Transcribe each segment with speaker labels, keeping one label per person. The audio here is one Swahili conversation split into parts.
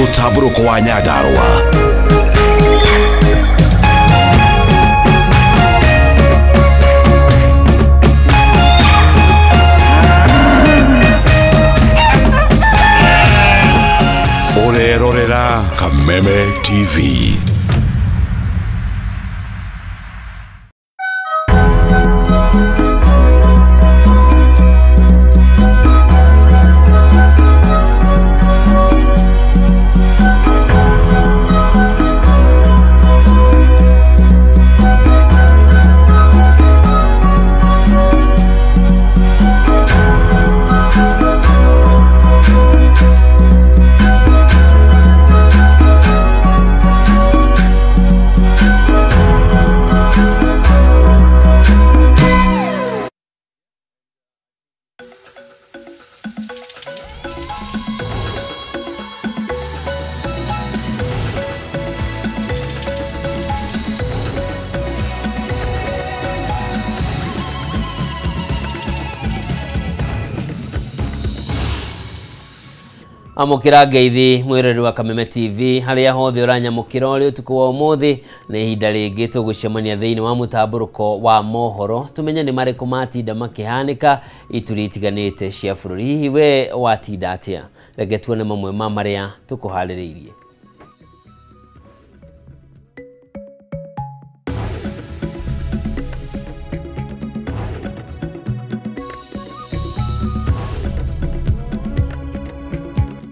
Speaker 1: Mũtambũrũko wa Nyandarua. Urerorera Kameme TV. Amukira ngeithi mwirori wa Kameme TV haria hothe uranyamukira uri utuku wa umuthi ni ihinda ringi tugucemania thiini wa mutamburuko wa mohoro tumenye ni mariku matinda makihanika ituri itiganite cia bururi we watinda atia reke tuone mamwe ma maria tukuhaririirie.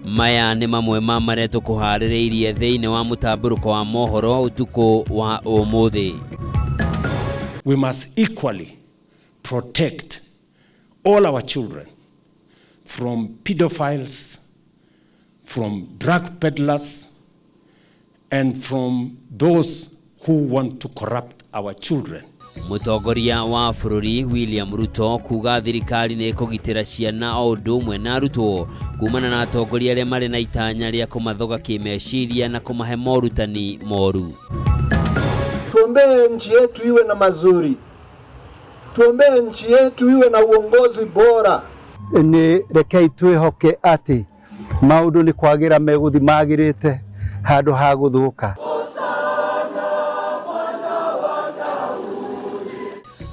Speaker 1: Maya ni mamwe ma maria tukuhaririirie thiini wa mutamburuko wa mohoro utuku wa umuthi.
Speaker 2: We must equally protect all our children from pedophiles, from drug peddlers, and from those who want to corrupt our children.
Speaker 3: Mutongoria wa bururi William Ruto kuga thirikari ni kugitira ciana o ndumwe na arutwo kumana na atongoria aria mari na itanya ria kumathoga kimeciria na kumahe morutani moru.
Speaker 4: Tuombee nchi yetu iwe na mazuri. Tuombee nchi yetu iwe na uongozi bora.
Speaker 5: Ni rekei twihoke ati maundu ni kwagira meguthi magirite handu ha guthuka.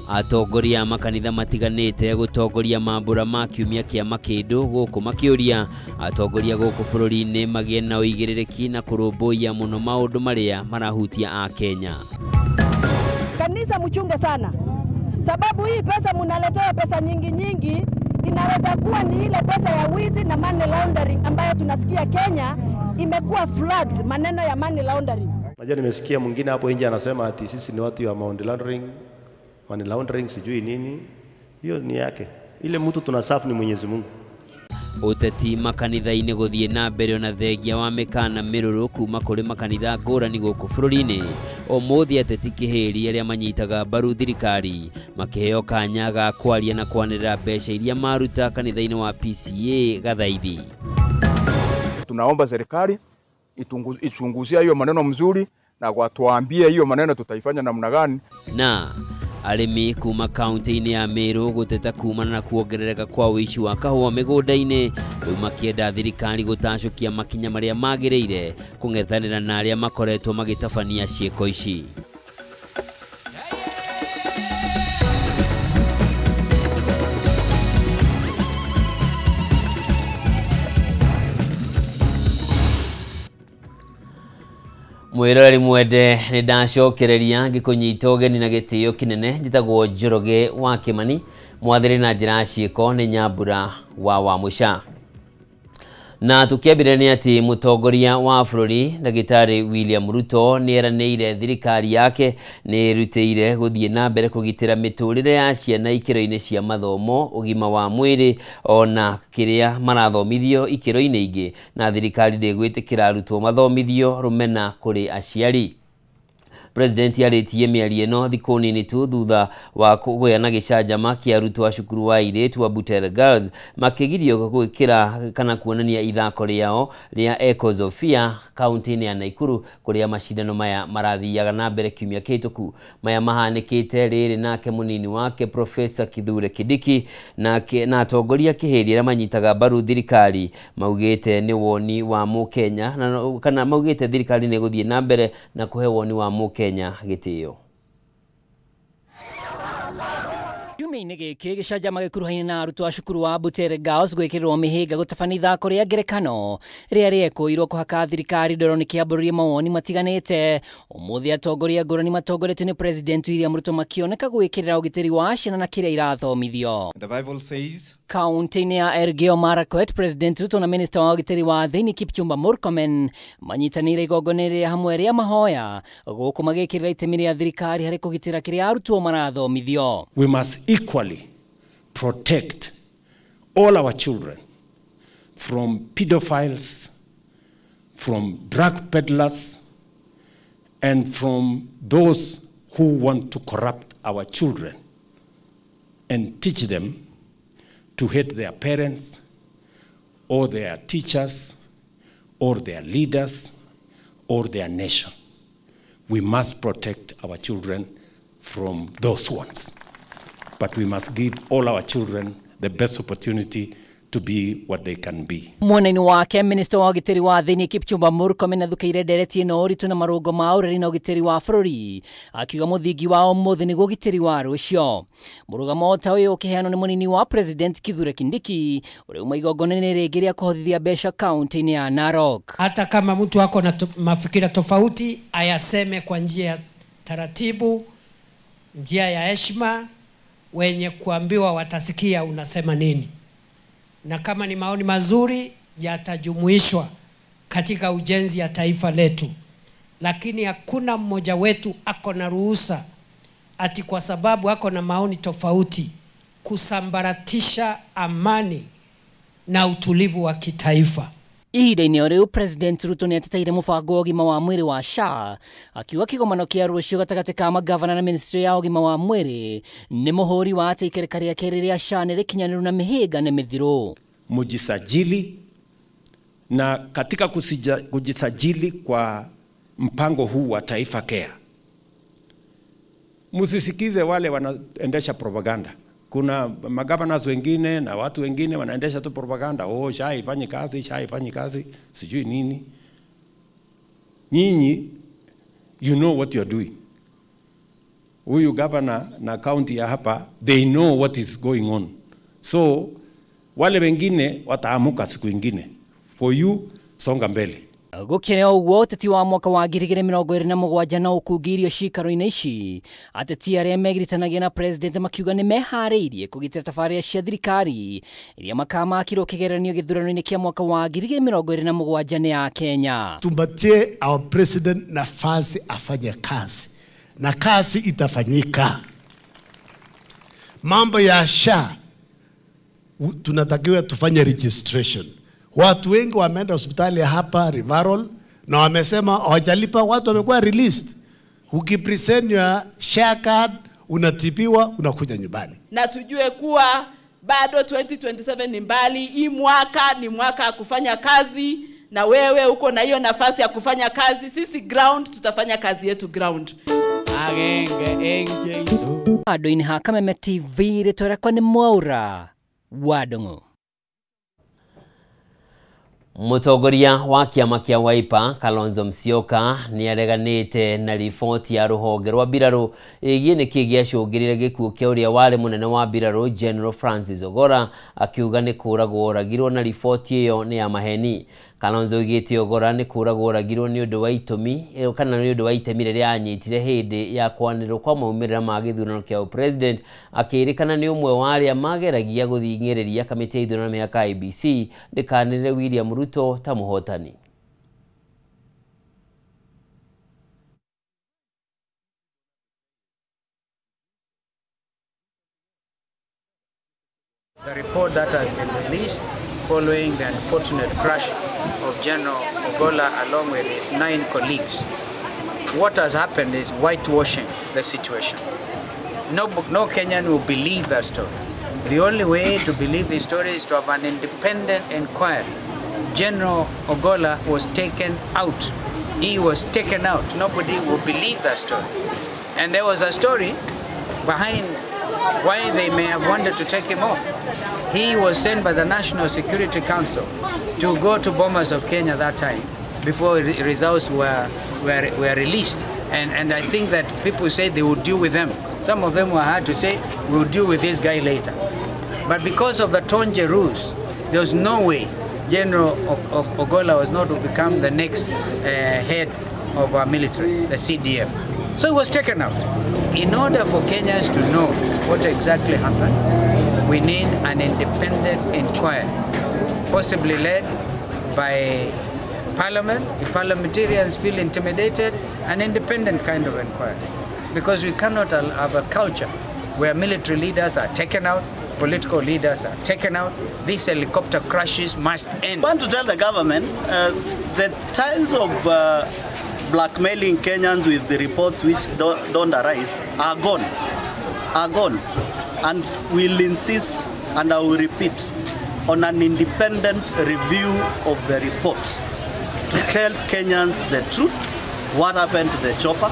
Speaker 3: Atongoria makanitha matiganite gutongoria mambura ma kiumia kia makindu guku makiuria atongoria guku bururi-ini magie na uigiririki na kurumbuia muno maundu maria marahutia a Kenya.
Speaker 6: Kanisa mchunge sana, sababu hii pesa mnaletewa pesa nyingi inaweza kuwa ni ile pesa ya wizi na money laundering ambayo tunasikia Kenya imekuwa flagged maneno ya money laundering.
Speaker 7: Najua nimesikia mwingine hapo nje anasema ati sisi ni watu wa money laundering sijui nini. Hiyo ni yake. Ile mtu tunasafu ni Mwenyezi Mungu.
Speaker 3: Uteti makanitha-ini guthie na mbere na thengia wa mikana miruru kuma kuri makanitha ngurani guku bururi-ini. Umuthi ateti kihiri aria manyitaga mbaru thirikari makiheo kanya ga kwaria na kwanirira mbeca iria maruta kanitha-ini wa PCA Gathaithi.
Speaker 8: Tunaomba serikali ichunguzie hiyo maneno mzuri na watuambie hiyo maneno tutaifanya namna gani.
Speaker 3: Na arimi kuma kaunti-ini ya Meru guteta kumana na kuongerereka kwa uici wa kahua migunda-ini riu makienda thirikari gutacukia makinya maria magiriire kungethanira na aria makoretwo magitabania cieko ici. Mwirori mwende ni ndacokereria ngikunyita ugeni na gitio kinene njitagwo Njoroge wa Kimani mwathiri na njira ciiko ni Nyambura wa Wamusha. Na tukiambire ni ati mutongoria wa bururi Ndagitari William Ruto ni eranĩire thirikari yake ni rutĩire guthie na mbere kugitira miturire ya ciana ikiro-ini cia mathomo ugima wa mwiri ona kiria marathomithio ikiro-ini ingi na thirikari ndĩgwĩtĩkĩra arutwo mathomithio rumena kuri aciari. President aritie miario ino thiku nini tu thutha wa kuguyana gicanjama kia arutwo a cukuru wa airĩtu wa Butere Girls makigirio gwikira kana kuonania ithako riao ria Echoes of Fear kaunti-inĩ ya Naikuru kuria mashindano maya marathiaga na mbere kiumia kĩhĩtũku. Maya mahanĩkĩte rĩrĩ nake mũnini wake Professor Kithure Kindiki na atongoria kĩhĩri arĩa manyitaga mbaru thirikari maugĩte nĩ woni wa Mũkenya kana maugĩte thirikari nĩ gũthiĩ na mbere na kũhe woni wa Mũkenya gĩtĩo.
Speaker 9: Kiumia-inĩ gĩkĩ gĩcanjama gĩkuruhaine na arutwo a cukuru wa Butere Girls gwĩkĩrĩrwo mĩhĩnga gũtabania ithako rĩa ngerekano rĩrĩa rĩekũirwo kũhaka thirikari ndoro nĩkĩambũrĩrie mawoni matiganĩte. Ũmũthĩ atongoria ngũrani matongoretio nĩ President William Ruto makĩoneka gwĩkĩrĩra ũgitĩri wa ciana na kĩrĩa irathomithio.
Speaker 10: The Bible says
Speaker 9: Kaunti-inĩ ya Elgeyo Marakwet, President Ruto na Minister wa ũgitĩri wa thĩinĩ Kipchumba Murkomen manyitanĩire igongona rĩa hamwe rĩa mahoya gũkũ magĩkĩrĩra itemi rĩa thirikari harĩ kũgitĩra kĩrĩa arutwo marathomithio.
Speaker 2: We must equally protect all our children from pedophiles, from drug peddlers, and from those who want to corrupt our children and teach them to hate their parents or their teachers or their leaders or their nation. We must protect our children from those ones. But we must give all our children the best opportunity to be what they can be.
Speaker 9: Mwena-inĩ wake Minister wa ũgitĩri wa thĩinĩ Kipchumba Murkomen athukĩire ndereti ĩno ũritũ na marũngo ma ũreri na ũgitĩri wa bũrũri akiuga mũthingi wa ũmũthĩ nĩguo ũgitĩri wa rũciũ. Mũrũgamo ta ũyũ ũkĩheanwo nĩ mũnini wa President Kithure Kindiki ũrĩa uma igongona-inĩ rĩngĩ rĩa kũhothithia mbeca kaunti-inĩ ya Narok.
Speaker 11: Hata kama mtu ako na mafikira tofauti ayaseme kwa njia ya taratibu, njia ya heshima, wenye kuambiwa watasikia unasema nini. Na kama ni maoni mazuri yatajumuishwa katika ujenzi ya taifa letu. Lakini hakuna mmoja wetu ako na ruhusa ati kwa sababu ako na maoni tofauti kusambaratisha amani na utulivu wa kitaifa.
Speaker 9: Ihinda-inĩ rĩu President Ruto nĩateteire mũbango wa ũgima wa mwĩrĩ wa SHA akiuga kĩgomano kĩa rũciũ gatagatĩ ka magavana na ministry ya ũgima wa mwĩrĩ nĩ mũhũri wa atĩ ikereka rĩa kerĩ rĩa SHA nĩ rĩkinyanĩru na mĩhĩnga nĩ mĩthiro.
Speaker 2: Mujisajili, na katika kujisajili kwa mpango huu wa Taifa Care, musisikize wale wanaendesha propaganda. Kuna magavanas wengine na watu wengine wanaendesha tu propaganda. Oh, SHA haifanyi kazi, SHA haifanyi kazi, sijui nini. Nyinyi, you know what you are doing. Huyu governor na county ya hapa, they know what is going on. So, wale wengine wataamuka siku ingine. For you, songa mbele.
Speaker 9: Gũkĩrĩ ũguo ũteti wa mwaka wa 2027 no ũkũngĩirio cikaro-inĩ ici. Ateti arĩa megiritanagia na President makiuga nĩ meharĩirie kũgitĩra tabarĩra cia thirikari iria makamakirwo kĩgeranio gĩthurano-inĩ kĩa mwaka wa 2027 nĩ ya Kenya.
Speaker 12: Tumbatie our president nafasi afanye kazi na kazi itafanyika. Mambo ya SHA tunatakiwa tufanye registration. Watu wengi wameenda hospitali hapa referral na wamesema hawajalipa, watu wamekuwa released. Ukipresent your SHA card unatibiwa unakuja nyumbani.
Speaker 13: Na tujue kuwa bado 2027 ni mbali, hii mwaka ni mwaka ya kufanya kazi na wewe uko na hiyo nafasi ya kufanya kazi. Sisi ground tutafanya kazi yetu ground.
Speaker 9: Ado-inĩ ha Kameme TV rĩtũrekwo nĩ Mwaura Wadongo.
Speaker 3: Mũtongoria wa kĩama kĩa Wiper Kalonzo Musyoka nĩ areganĩte na riboti ya rũhonge rwa mbirarũ ĩgiĩ nĩkĩ gĩacũngĩrĩire gĩkuũ kĩa ũrĩa warĩ mũnene wa mbirarũ General Francis Ogora, akiuga nĩ kũragwo oragirwo na riboti ĩyo nĩ ya maheni. Kalonzo oigĩte Ogora nĩ kũragwo oragirwo nĩ ũndũ wa itũmi kana nĩ ũndũ wa itemi rĩrĩa anyitire hĩndĩ ya kwanĩrwo kwa maumĩrĩra ma gĩthurano kĩa president, akĩrĩkana nĩ ũmwe wa arĩa mageragia gũthing'ĩrĩria kamĩtĩ ya ithurano mĩaka IEBC ndĩkanĩrĩre William Ruto ta mũhotani.
Speaker 14: The report that has been released following the unfortunate crash of General Ogola along with his 9 colleagues. What has happened is whitewashing the situation. No Kenyan will believe that story. The only way to believe the story is to have an independent inquiry General Ogolla was taken out. He was taken out. Nobody will believe that story. And there was a story behind why they may have wanted to take him off. He was sent by the National Security Council to go to Bomas of Kenya that time before results were released. And I think that people said they would deal with them. Some of them were hard to say, we'll deal with this guy later. But because of the Tonje rules, there was no way General Ogolla was not to become the next head of our military, the CDF. So he was taken out. In order for Kenyans to know what exactly happened, we need an independent inquiry, possibly led by Parliament. If parliamentarians feel intimidated, an independent kind of inquiry. Because we cannot have a culture where military leaders are taken out, political leaders are taken out. These helicopter crashes must end.
Speaker 10: I want to tell the government the times of blackmailing Kenyans with the reports which don't arise are gone. And we'll insist, and I will repeat, on an independent review of the report to tell Kenyans the truth, what happened to the chopper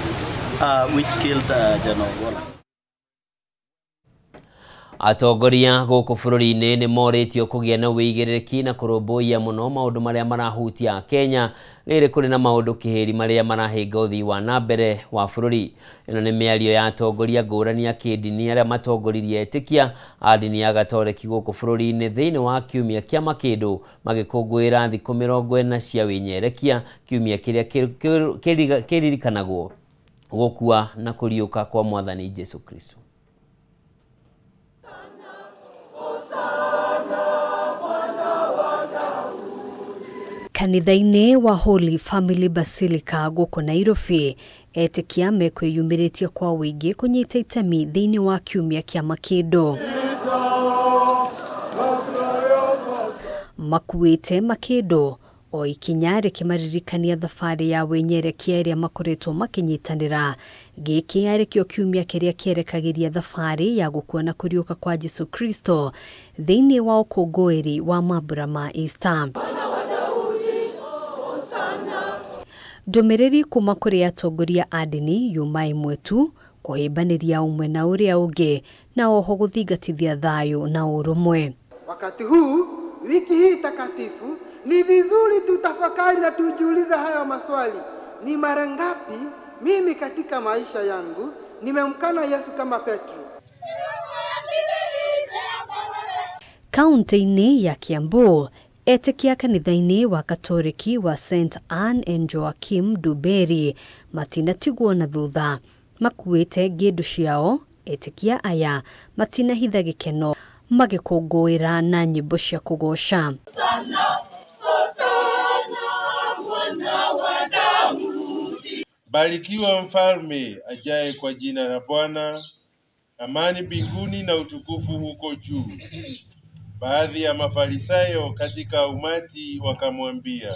Speaker 10: which killed General Ogolla.
Speaker 3: Atongoria gũkũ bũrũri-inĩ nĩ moritio kũgĩa na wĩigĩrĩrĩki na kũrũmbũiya mũno maũndũ marĩa marahutia Kenya rĩrĩ kũrĩ na maũndũ kĩhĩri marĩa marahinga ũthii wa na mbere wa bũrũri. Ĩno nĩ mĩario ya atongoria ngũrani ya kĩndini arĩa matongoririe etĩkia a ndini ya Gatoreki gũkũ bũrũri-inĩ thĩinĩ wa kiumia kĩa makĩndũ magĩkũngũĩra thikũ 40 cia wĩnyerekia, kiumia kĩrĩa kĩririkanagwo gũkua na kũriũka kwa Mwathani Jesu Kristo.
Speaker 15: Kanitha-inĩ wa Holy Family Basilica gũkũ Nairobi, etĩkia mekwĩyumĩrĩtie kwa wĩingĩ kũnyita itemi thĩinĩ wa kiumia kĩa makĩndũ. Makuĩte makĩndũ o ikinya rĩkĩmaririkania thabarĩ ya wĩnyerekia ĩrĩa makoretwo makĩnyitanĩra. Gĩkĩ arĩkĩo kiumia kĩrĩa kĩerekagĩria thabarĩ ya gũkua na kũriũka kwa Jesu Kristo thĩinĩ wa ũkũngũĩri wa mambura ma Easter. Ndũmĩrĩri kuma kũrĩ atongoria a ndini yuma ĩmwe tu kũhĩmbanĩria ũmwe na ũrĩa ũngĩ na oho gũthingatithia thayũ na ũrũmwe.
Speaker 16: Wakati huu wiki hii takatifu ni vizuri tutafakari na tujiulize hayo maswali. Ni mara ngapi mimi katika maisha yangu nimemkana Yesu kama Petro?
Speaker 15: Kaunti-inĩ ya Kiambu, etĩkia kanitha-inĩ wa Gatoreki wa St. Anne and Joachim Duberi matinatigwo na thutha. Makuĩte ngĩndũ ciao, etĩkia aya matinahitha gĩkeno magĩkũngũĩra na nyĩmbo cia kũgoca.
Speaker 17: Barikiwa mfalme ajaye kwa jina la Bwana, amani mbinguni na utukufu huko juu. Baadhi ya mafarisayo katika umati wakamwambia.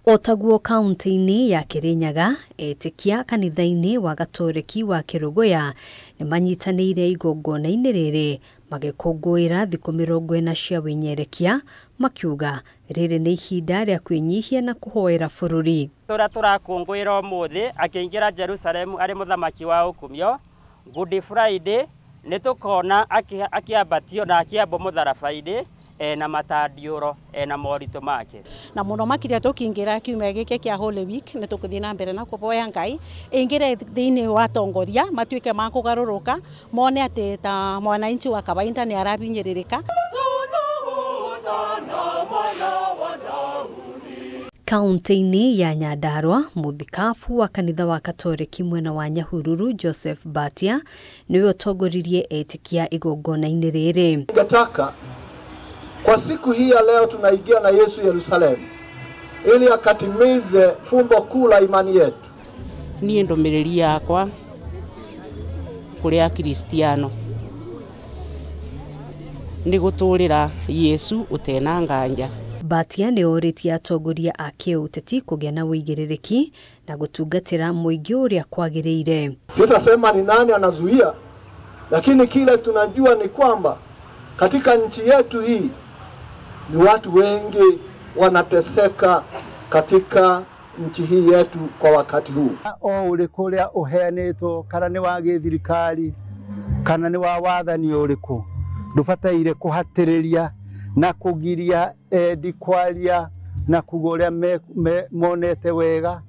Speaker 15: Otaguo kaunti-inĩ ya Kirinyaga, etĩkia kanitha-inĩ wa Gatoreki wa Kĩrũgũya nĩ manyitanĩire igongona-inĩ rĩrĩ magĩkũngũĩra thikũ 40 cia wĩnyerekia, makiuga rĩrĩ nĩ ihinda rĩa kwĩnyihia na kũhoera bũrũri.
Speaker 18: Tũrakũngũĩra ũmũthĩ akĩingĩra Jerusalem arĩ mũthamaki wa ũkumio. Good Friday nĩ tũkona akĩambatio na akĩambwo mũtharaba-inĩ na matandiũro na moritũ make.
Speaker 19: Na mũno makĩria tũkĩingĩra kiumia gĩkĩ kĩa Holy Week nĩ tũkũthiĩ na mbere na kũhoya Ngai ingĩre thĩinĩ wa tongoria matuĩke ma kũgarũrũka, mone atĩ ta mwananchi wa kawaida nĩ arabinyĩrĩrĩka.
Speaker 15: Kaunti-inĩ ya Nyandarua, mũthikabu wa kanitha wa Gatoreki mwena wa Nyahururu Joseph Batia nĩwe ũtongoririe etĩkia igongona-inĩ rĩrĩ.
Speaker 4: Ningetaka kwa siku hii ya leo tunaingia na Yesu Yerusalemu ili akatimize fumbo kuu la imani yetu.
Speaker 20: Niĩ ndũmĩrĩri yakwa kũrĩ Akristiano nĩ gũtũũrĩra Yesu ũtena nganja.
Speaker 15: Batia nĩ orĩtie atongoria a kĩũteti kũgĩa na wĩigĩrĩrĩki na gũtungatĩra mũingĩ ũrĩa kwagĩrĩire.
Speaker 4: Sitasema ni nani anazuia, lakini kile tunajua ni kwamba katika nchi yetu hii Ni watu wengi wanateseka katika nchi hii yetu kwa wakati huu.
Speaker 5: O uri kuria uheanitwo kana ni wa githirikari kana ni wa wathani uriku ndubataire kuhatiriria na kugiria endi kwaria na kugoria monete wega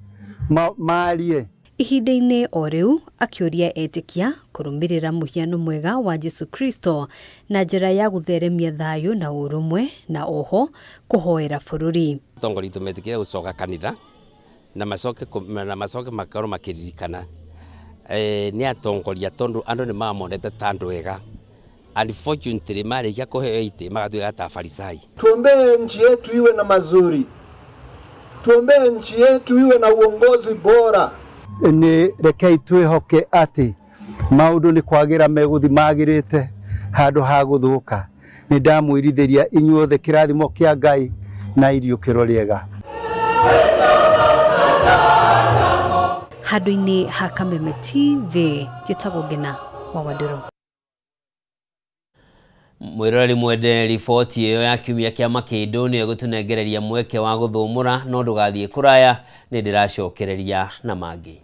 Speaker 5: marie.
Speaker 15: Ihinda-inĩ o rĩu akĩũria etĩkia kũrũmĩrĩra mũhiano mwega wa Jesu Kristo na njĩra ya gũtheremia thayũ na ũrũmwe na oho kũhoera bũrũri.
Speaker 3: Atongoria tumetĩkĩra gũcoka kanitha na macoke makorwo makĩririkana nĩ atongoria tondũ andũ nĩ mamonete ta andũ ega. Unfortunately marĩkia kũheo itĩ magatuĩka ta Farisai.
Speaker 4: Tuombee nchi yetu iwe na mazuri. Tuombee nchi yetu iwe na uongozi bora.
Speaker 5: Ni rekei twihoke ati maundu ni kwagira meguthi magirite handu ha guthuka. Ni ndamwirithiria inyuothe kirathimo kia Ngai na iriukiro riega.
Speaker 15: Handũ-inĩ ha Kameme TV gĩtagwo Ngina wa Wandĩro.
Speaker 1: Mwiroreri mwende riboti iyo ya kiumia kia Macedonia gutunengereria mweke wa guthumura no ndugathie kuraya ni ndiracokereria na mangi.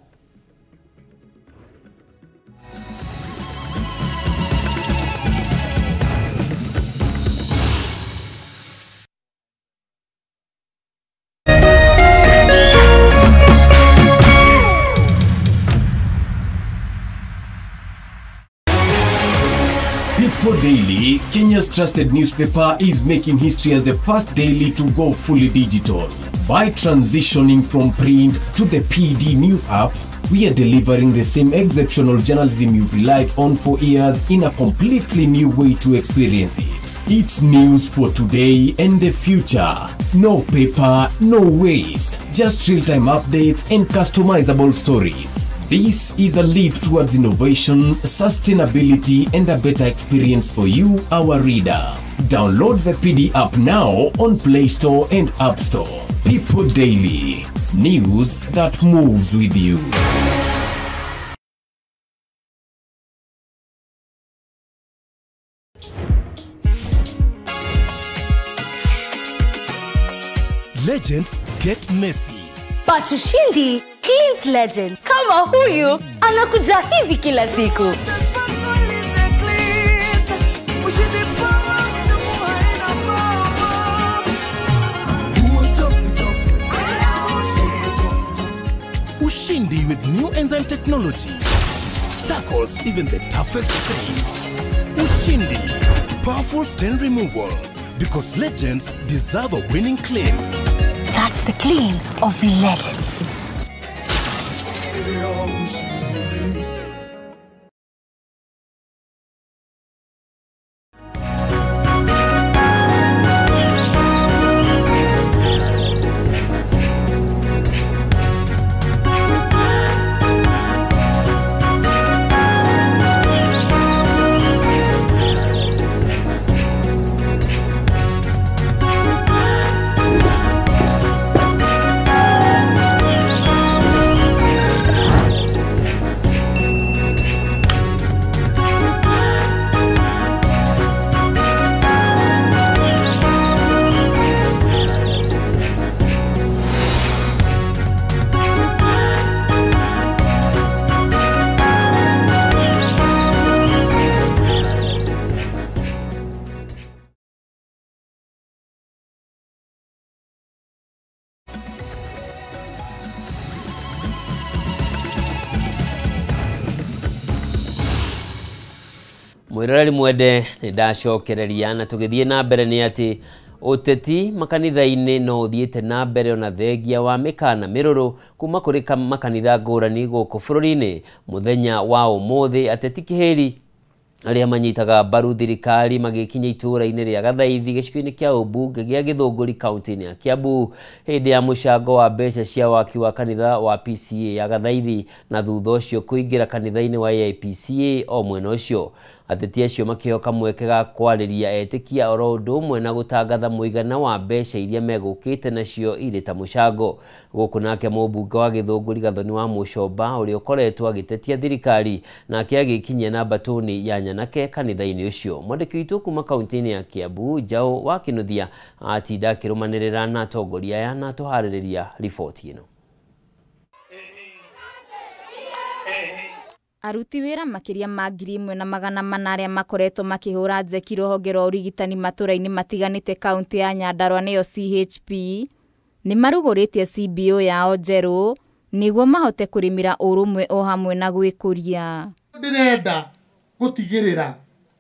Speaker 21: People Daily, Kenya's trusted newspaper, is making history as the first daily to go fully digital. By transitioning from print to the PD News app, we are delivering the same exceptional journalism you've relied on for years in a completely new way to experience it. It's news for today and the future. No paper, no waste. Just real-time updates and customizable stories. This is a leap towards innovation, sustainability, and a better experience for you, our reader. Download the PD app now on Play Store and App Store. People Daily. News that moves with you.
Speaker 22: Legends get messy.
Speaker 23: But ushindi cleans legend. Kama huyu anakuja hivi kila siku.
Speaker 22: Ushindi with new enzyme technology tackles even the toughest stains. Ushindi, powerful stain removal, because legends deserve a winning clean.
Speaker 23: That's the clean of legends.
Speaker 1: Mwiroreri mwende ni ndacokereria na tugithie na mbere ni ati uteti makanitha-ini no uthiite na mbere ona thengia wa mikana miruru kuma kuri makanitha ngurani guku bururi-ini. Muthenya wa umuthi ateti kihiri aria manyitaga mbaru thirikari magikinya itura-ini ria Gathaithi gicigo-ini kia ubunge gia Githunguri kaunti-ini ya Kiambu hindi ya mucango wa mbeca cia waki wa kanitha wa PCA ya Gathaithi na thutha ucio kuingira kanitha-ini wa AIPCA o mwena ucio. ateti acio makĩhoka mweke ga kwarĩria etĩkia oro ũndũ ũmwe na gũtangatha mũigana wa mbeca iria megũkĩte nacio irĩ ta mũcango. Gũkũ nake mũmbunge wa Gĩthũngũri Gathoni wa Mũcomba ũrĩa ũkoretwo agĩtetia thirikari nake agĩkinyia na mbatoni ya nyanake kanitha-inĩ ũcio. Mwandĩki witũ kuma kaunti-inĩ ya Kiambu Njaũ wa Kĩnuthia atinda akĩrũmanĩrĩra na atongoria aya na tũharĩrĩria riboti ĩno.
Speaker 6: Aruti wĩra makĩria ma 1,400 arĩa makoretwo makĩhũra njeki rũhonge rwa ũrigitani matũra-inĩ matiganĩte kaunti ya Nyandarua nĩyo CHP nĩ marugũrĩtie CBO yao njerũ nĩguo mahote kũrĩmĩra ũrũmwe o hamwe na gwĩkũria.
Speaker 7: Ndĩrenda gũtigĩrĩra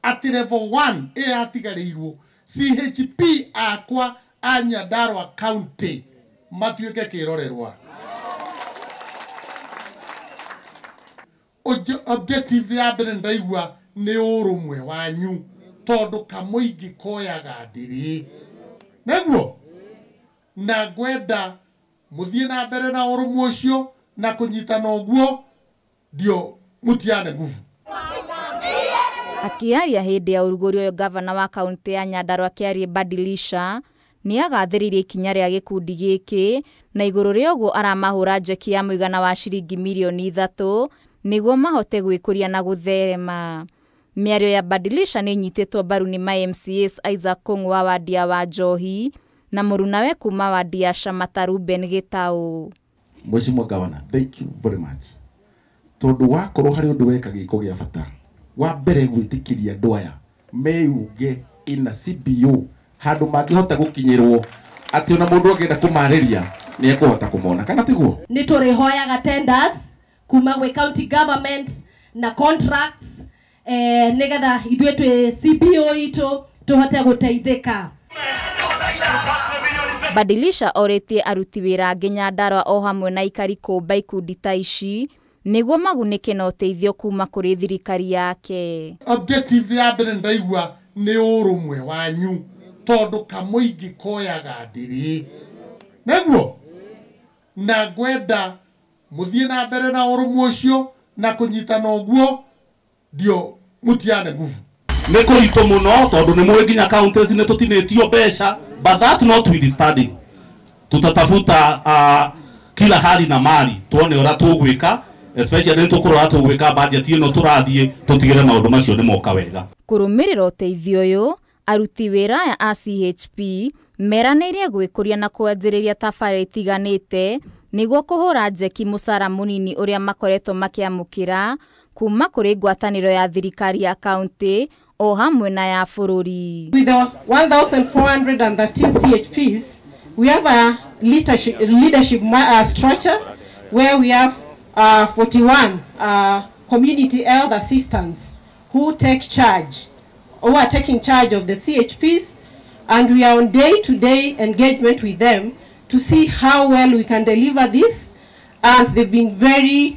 Speaker 7: atĩ level 1 yatigarĩirwo CHP akwa a Nyandarua County matuĩke kĩrorerwa. Objective ya mbere ndaigua nĩ ũrũmwe wanyu tondũ kamũingĩ koyaga ndĩrĩ. Naguo na ngwenda mũthiĩ na mbere na ũrũmwe ũcio na kũnyitana ũguo ndio mũtiane nguvu.
Speaker 6: Akĩaria hĩndĩ ya ũrugũri ũyũ gavana wa kaunti ya Nyandarua Kĩarie Badilisha nĩ agathĩrĩirie ikinya rĩa gĩkundi gĩkĩ na igũrũ rĩa ũguo aramahũra njeki ya mũigana wa ciringi milioni 3 nĩguo mahote gwĩkũria na gũtherema. Mĩario ya Badilisha nĩ nyitĩtwo mbaru nĩ ma MCAs Isaac Kũng'ũ wa wadi ya Wanjohi na Mũrunawe kuma wadi ya Shamata Ruben Gĩtaũ.
Speaker 8: Mheshimiwa Governor, thank you very much. Tondũ wakorwo harĩ ũndũ weka gĩko gĩa bata wa mbere gwĩtĩkĩria andũ aya meyuge ina CBO handũ mangĩhota gũkinyĩrwo atĩ ona mũndũ angĩenda kũmarĩria nĩ ekũhota kũmona kana tiguo.
Speaker 24: Nĩ tũrĩhoyaga tenders kuma gwĩ county government na contracts nĩgetha ithuĩ twĩ CBO itũ tũhote gũteithĩka.
Speaker 6: Badilisha orĩtie aruti wĩra angĩ Nyandarua o hamwe na ikari kũmba ikundi ta ici nĩguo magunĩke na ũteithio kuma kũrĩ thirikari yake.
Speaker 7: Objective ya mbere ndaigua nĩ ũrũmwe wanyu tondũ kamũingĩ koyaga ndĩrĩ. Naguo na ngwenda mũthiĩ na mbere na ũrũmwe ũcio na kũnyitana ũguo ndio mũtiane nguvu.
Speaker 25: Nĩ kũritũ mũno tondũ nĩ mũĩ nginya counties nĩ tũtinĩtio mbeca, but that not withstanding tutatafuta kila hali na mali tuone ũrĩa tũgwĩka, especially nĩ tũkũrora tũgwĩka budget ĩno tũrathiĩ tũtigĩre maũndũ macio nĩ moka wega.
Speaker 6: Kũrũmĩrĩra ũteithio ũyũ aruti wĩra a CHP meranĩire gwĩkũria na kwanjĩrĩria tabarĩra itiganĩte nĩguo kũhũra njeki mũcara mũnini ũrĩa makoretwo makĩamũkĩra kuma kũrĩ ngwatanĩro ya thirikari ya kaunti o hamwe na ya bũrũri.
Speaker 26: With the 1,413 CHPs, we have a leadership structure where we have 41 community health assistants who are taking charge of the CHPs, and we are on day-to-day engagement with them to see how well we can deliver this, and they've been very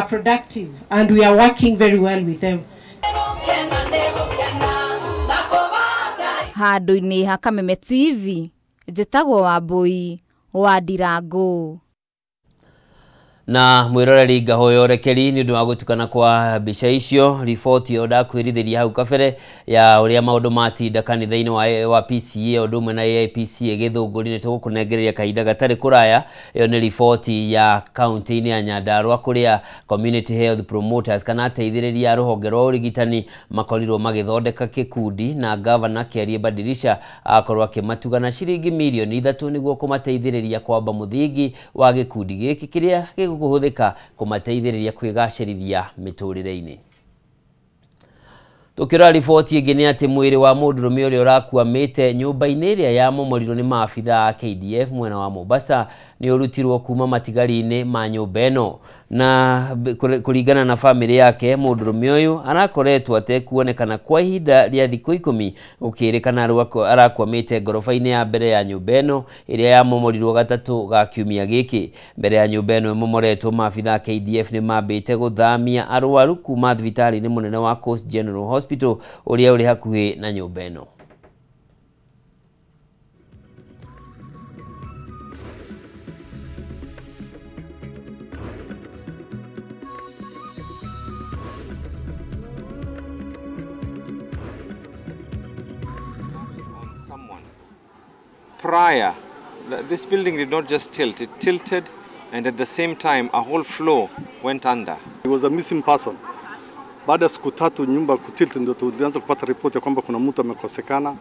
Speaker 26: productive, and we are working very well with them.
Speaker 6: Handũ-inĩ ha Kameme TV, njĩtagwo Wambui wa Ndirango.
Speaker 1: Na mwiroreri ngahoya ũrekeri nĩ ũndũ wa gũtukana kwa mbica icio. Riboti ĩyo ndakwĩrithĩria hau kabere ya ũrĩa maũndũ matinda kanitha-inĩ wa PCA ũndũ ũmwe na AIPC Gĩthũngũri nĩ tũgũkũnengereria kahinda gatarĩ kũraya. Ĩyo nĩ riboti ya kaunti-inĩ ya Nyandarua kũrĩa community health promoters kana ateithĩrĩria rũhonge rwa ũrigitani makorirwo magĩthondeka gĩkundi na gavana Kĩarie Badilisha akorwo akĩmatuga na ciringi milioni 3 nĩguo kũmateithĩrĩria kwamba mũthingi wa gĩkundi gĩkĩ kĩrĩa gĩgũhũthĩka kũmateithĩrĩria kwĩgacĩrithia mĩtũrĩre-inĩ. Tukĩrora riboti ĩngĩ nĩ atĩ mwĩrĩ wa mũndũrũme ũrĩa ũrakuamĩte nyũmba-inĩ ĩrĩa yamomorirwo nĩ maabitha a KDF mwena wa Mombasa nĩ ũrutirwo kuma matigari-inĩ ma nyũmba ĩno. Na kũringana na famĩlĩ yake, mũndũrũme ũyũ arakoretwo atekuonekana kwa ihinda rĩa thikũ 10 gũkĩrĩkana arakuamĩte ngoroba-inĩ ya mbere ya nyũmba ĩno ĩrĩa yamomorirwo gatatũ ga kiumia gĩkĩ. Mbere ya nyũmba ĩno ĩmomoretwo, maabitha a KDF nĩ mambĩte gũthamia arwaru kuma thibitarĩ-inĩ mũnene wa Coast General Hospital ũrĩa ũrĩ hakuhĩ na nyũmba ĩno.
Speaker 2: prior, this building did not just tilt, it tilted, and at the same time a whole floor went under.
Speaker 9: He was a missing person. Baada ya siku tatu nyumba kutilt ndio tulianza kupata ripoti ya kwamba kuna mtu amekosekana.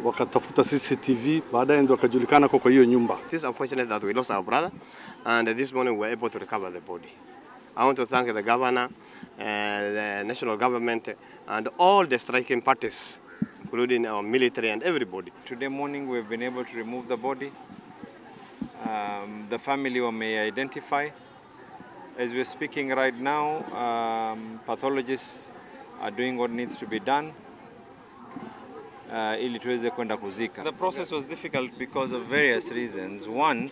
Speaker 9: Wakatafuta CCTV, baadaye ndio akajulikana kwa hiyo nyumba.
Speaker 11: It is unfortunate that we lost our brother, and this morning we were able to recover the body. I want to thank the governor, the national government, and all the striking parties, including our military and everybody.
Speaker 2: Today morning we've been able to remove the body. The family may identify. As we're speaking right now, pathologists are doing what needs to be done. Ili tuweze kwenda kuzika. The process was difficult because of various reasons. One,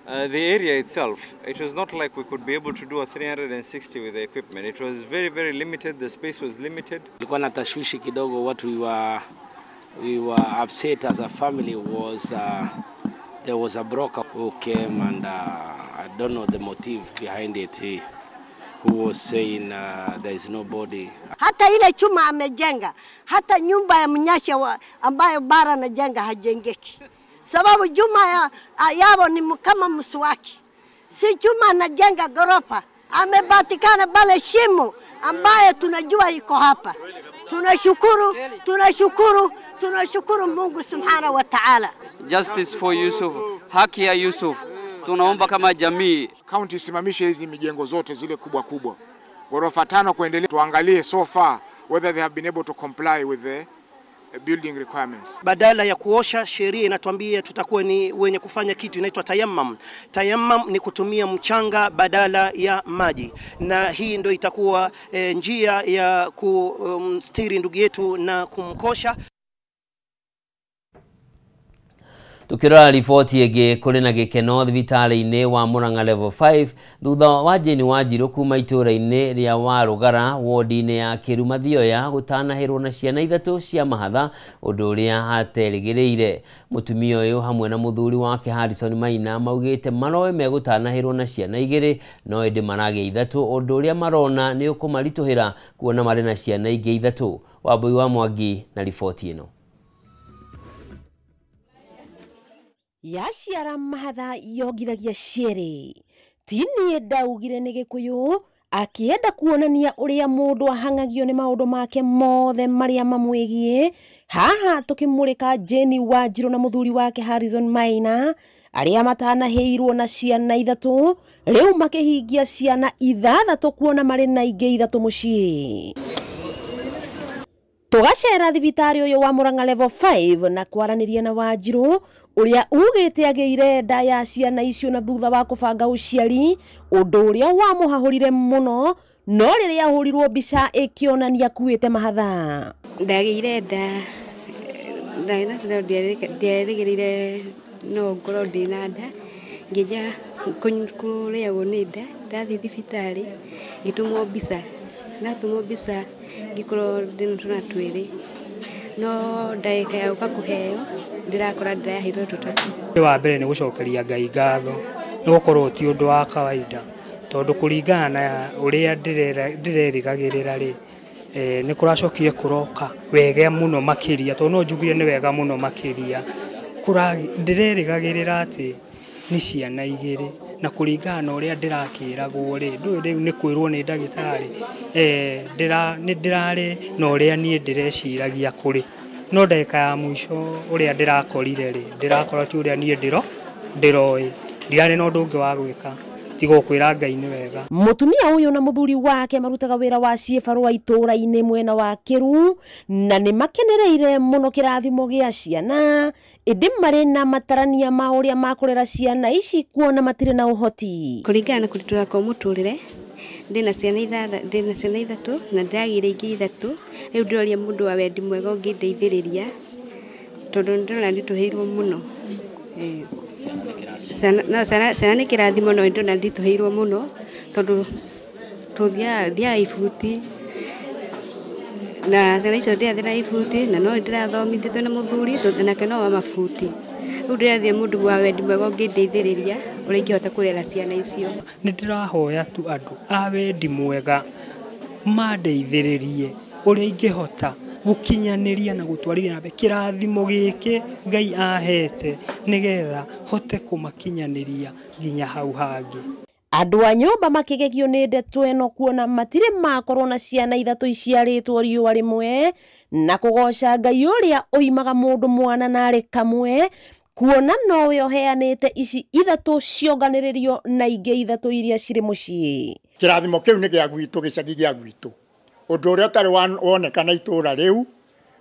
Speaker 2: the area itself, it was not like we could be able to do a 360 with the equipment. It was very, very limited. The space was limited.
Speaker 12: Tulikuwa na tashwishi kidogo. What we were upset as a family was there was a broker who came, and I don't know the motive behind it. Who was saying there is no body.
Speaker 13: Hata ile chuma amejenga, hata nyumba ya mnyasha ambayo bara anajenga hajengeki. Sababu juma yao ni kama mswaki. Si chuma anajenga gorofa, amebatikana bale shimo ambayo tunajua iko hapa. Tunashukuru Mungu Subhanahu wa Ta'ala.
Speaker 14: Justice for Yusuf, haki ya Yusuf. Tunaomba kama jamii
Speaker 27: county isimamishe hizi mijengo zote zile kubwa kubwa. Ghorofa 5 kuendelea, tuangalie so far whether they have been able to comply with the building requirements.
Speaker 28: Badala ya kuosha, sheria inatuambia tutakuwa ni wenye kufanya kitu inaitwa tayammum. Tayammum ni kutumia mchanga badala ya maji, na hii ndio itakuwa njia ya kumstiri ndugu yetu na kumkosha.
Speaker 1: Tukirora riboti ĩngĩ kũrĩ na gĩkeno thibitarĩ-inĩ wa Murang'a level 5 thutha wa Jane Wanjiru kuma itũũra-inĩ rĩa Warũgara wodi-inĩ ya Kĩruma Thioya gũtanahĩrwo na ciana 3 cia mahatha, ũndũ ũrĩa haterĩgĩrĩire. Mũtumia ũyũ hamwe na mũthuri wake Harrison Maina maugĩte maroe megũtanahĩrwo na ciana 2 no ĩndĩ maragĩa 3, ũndũ ũrĩa marona nĩ ũkũmaritũhĩra kuona marĩ na ciana ingĩ 3. Wambui wa Mwangi na riboti ĩno.
Speaker 29: Yaciara mahatha yogithagia ciere. Tini ndaugire nĩ Gĩkũyũ akienda kuonania ũrĩa mũndũ ahangagio nĩ maũndũ make mothe marĩa mamwĩgie. Haha tukimũrĩka Jane Wanjiru na mũthuri wake Harrison Maina arĩa matanahĩirwo na ciana 3, rĩu makĩhingia ciana 6 kuona marĩ na ingĩ 3 mũciĩ. Tugacera thibitarĩ ũyũ wa Murang'a level 5 na kwaranĩria na Wanjiru ũrĩa ugĩte agĩire nda ya ciana icio na thutha wa kũbanga ũciari, ũndũ ũrĩa wamũhahũrire mũno, no rĩrĩa ahũrirwo mbica ĩkĩonania kuĩte mahatha.
Speaker 30: Ndagĩire nda na ndiarĩgĩrĩire no ngorwo ndĩna nda, ngĩja kũrĩagwo nĩ nda, ndathiĩ thibitarĩ ngĩtũmwo mbica, ndatũmwo mbica ngĩkorwo ndĩna twana 2, no ndagĩka ya gũka kũheo ndirakora ndĩraheirwo 3.
Speaker 31: Wa mbere nĩ gũcokeria Ngai ngatho nĩ gũkorwo ti ũndũ wa kawaida, tondũ kũringana na ũrĩa ndĩrerĩgagĩrĩra rĩ nĩ kũracokire kũroka wega mũno makĩria, tondũ no njugire nĩ wega mũno makĩria. Ndĩrerĩgagĩrĩra atĩ nĩ ciana 2 na kũringana na ũrĩa ndĩrakĩragwo rĩ, rĩu nĩ kwĩrwo nĩ ndagĩtarĩ nĩ ndĩrarĩ na ũrĩa niĩ ndĩreciragia kũrĩ, no ndagĩka ya mũico ũrĩa ndĩrakorire rĩ, ndĩrakora ti ũrĩa niĩ ndĩroĩ, ndirarĩ na ũndũ ũngĩ wa gwĩka tiga kwĩra Ngai nĩ wega.
Speaker 29: Mũtumia ũyũ na mũthuri wake marutaga wĩra wa ciĩbarũa itũũra-inĩ mwena wa Kĩru, na nĩ makenereire mũno kĩrathimo gĩa ciana, ĩndĩ marĩ na matarania ma ũrĩa makũrera ciana ici kuona matirĩ na ũhoti.
Speaker 30: Kũringana na kũritũha kwa mũtũrĩre, ndĩna ciana 3 na ndĩragĩire ingĩ 3, rĩu ndĩroria mũndũ wa wendi mwega ũngĩndeithĩrĩria, tondũ ndĩrona nditũhĩirwo mũno. Ciana nĩ kĩrathimo no ndĩrona nditũhĩirwo mũno, tondũ tũthiaga ibuti na ciana icio ndĩrathiĩ na ibuti, na no ndĩrathomithĩtwo na mũthuri nake no wa mabuti. Rĩu ndĩrathiĩ mũndũ wa wendi mwega ũngĩndeithĩrĩria ũrĩa ingĩhota kũrera ciana icio.
Speaker 31: Nĩ ndĩrahoya tu andũ a wendi mwega mandeithĩrĩrie ũrĩa ingĩhota gukinyaniria na gutwarithia na kirathimo giki Ngai ahete nigetha hote kumakinyaniria nginya hau hangi.
Speaker 29: Andu a nyumba makigegio ni ndeto eno kuona matire makorwo na ciana ithatu iciaritwo riua rimwe na kugoca Ngai uria uimaga mundu mwana na ari kamwe kuona nowe oheanite ici ithatu cionganiririo na ingi ithatu iria ciri mucii.
Speaker 3: Kirathimo kiu ni gia gwitu gicagi gia gwitu undu uria utari wonekana itura riu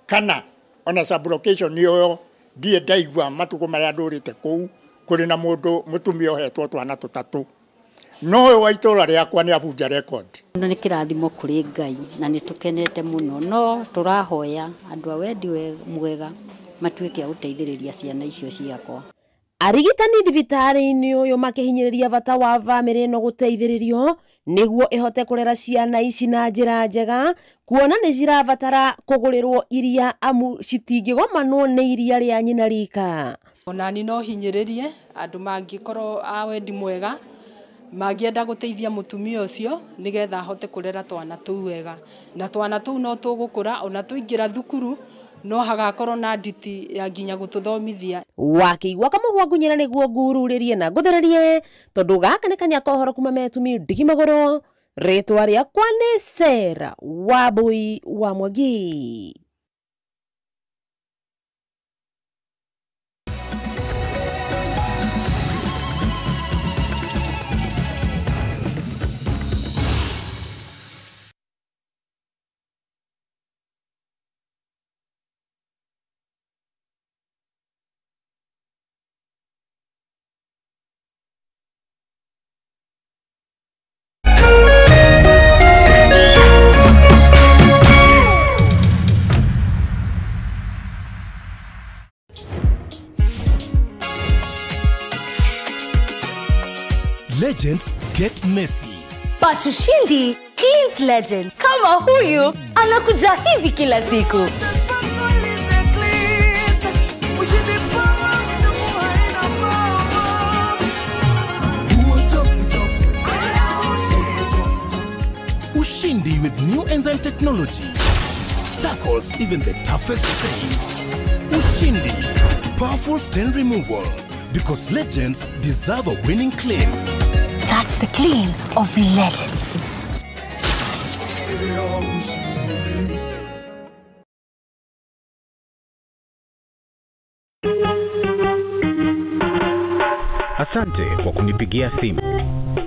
Speaker 3: kana ona sublocation yo die ndaigua matuko maria ndurite kuu kuri na mundu mutumia ohetwo twana tutatu no wa itura riakwa ni abunja record.
Speaker 4: Ni kirathimo kuri Ngai na ni tukenete muno no turahoya andu a wendi mwega matuike guteithiriria ciana icio ciakwa.
Speaker 29: Arigitani thibitari-ini uyu makihinyiriria bata wa family no guteithiririo niguo ihote kurera ciana ici na njira njega kuona ni cirabatara kugurirwo iria amu citingigomanwo ni iria ria nyina rika.
Speaker 26: Onani no hinyiririe andu mangikorwo a wendi mwega magienda guteithia mutumia ucio nigetha ahote kurera twana tuu wega na twana tuu no tugukura ona tuingira thukuru no hagakorwo na nditi ya nginya gututhomithia.
Speaker 29: Wakiigua kamuhwa ngunyira niguo ngururirie na nguthererie tondu gaka ni kanya kohoro kuma metumi ndigi magoro ritwa riakwa ni Sera Wambui wa Mwangi.
Speaker 22: Legends get messy.
Speaker 23: But ushindi cleans legend. Kama huyu anakuja hivi kila siku.
Speaker 22: Ushindi with new enzyme technology tackles even the toughest stains. Ushindi, powerful stain removal. Because legends deserve a winning claim.
Speaker 23: That's the claim of legends.
Speaker 5: Asante kwa kunipigia simu.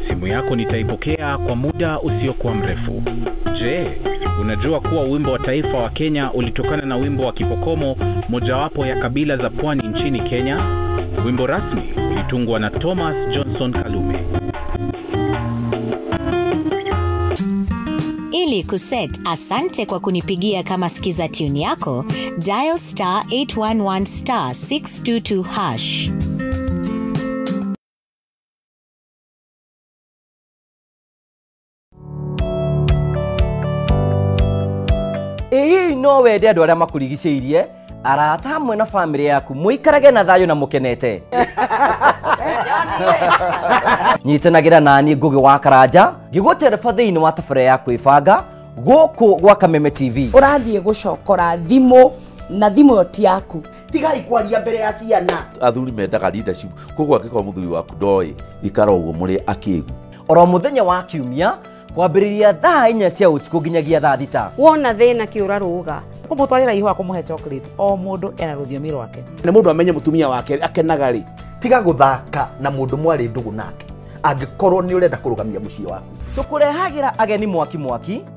Speaker 5: Simu yako nitaipokea kwa muda usiokuwa mrefu. Je, unajua kuwa wimbo wa taifa wa Kenya ulitokana na wimbo wa Kipokomo, mojawapo ya kabila za pwani nchini Kenya? Wimbo rasmi ulitungwa na Thomas Johnson Kalume.
Speaker 10: Ili kuset asante kwa kunipigia kama skiza tune yako, dial *811 *622 hash.
Speaker 15: Ĩĩ no wende andũ arĩa makurigicĩirie arata hamwe na family yaku muikarage na thayo na mukenete. Nyitanagira nani Ngugi wa Karanja ngigutereba thiini wa tabere ya kwibanga guku gwa Kameme TV.
Speaker 16: Urathie gucokora thimu na thimu yoti yaku.
Speaker 15: Tigai kwaria mbere ya ciana.
Speaker 17: Athuri mendaga leadership koguo angĩkorwo muthuri waku ndoi ikara uguo muri akigu.
Speaker 15: Oro muthenya wa kiumia kwambĩrĩria thaa 4 cia ũtukũ nginyagia thaa 6.
Speaker 18: Wona thĩna kĩũra rũga.
Speaker 19: Kũmũtwarĩra ihũa kũmũhe chocolate o mũndũ ena rũthiomi rwake.
Speaker 17: Nĩ mũndũ amenye mutumia wake akenaga rĩ.
Speaker 15: Tiga guthaka na mũndũ mwarĩ ndũgũ nake. Angĩkorwo nĩ ũrenda kũrũgamia mũciĩ waku. Tũkũrehagĩra ageni mwaki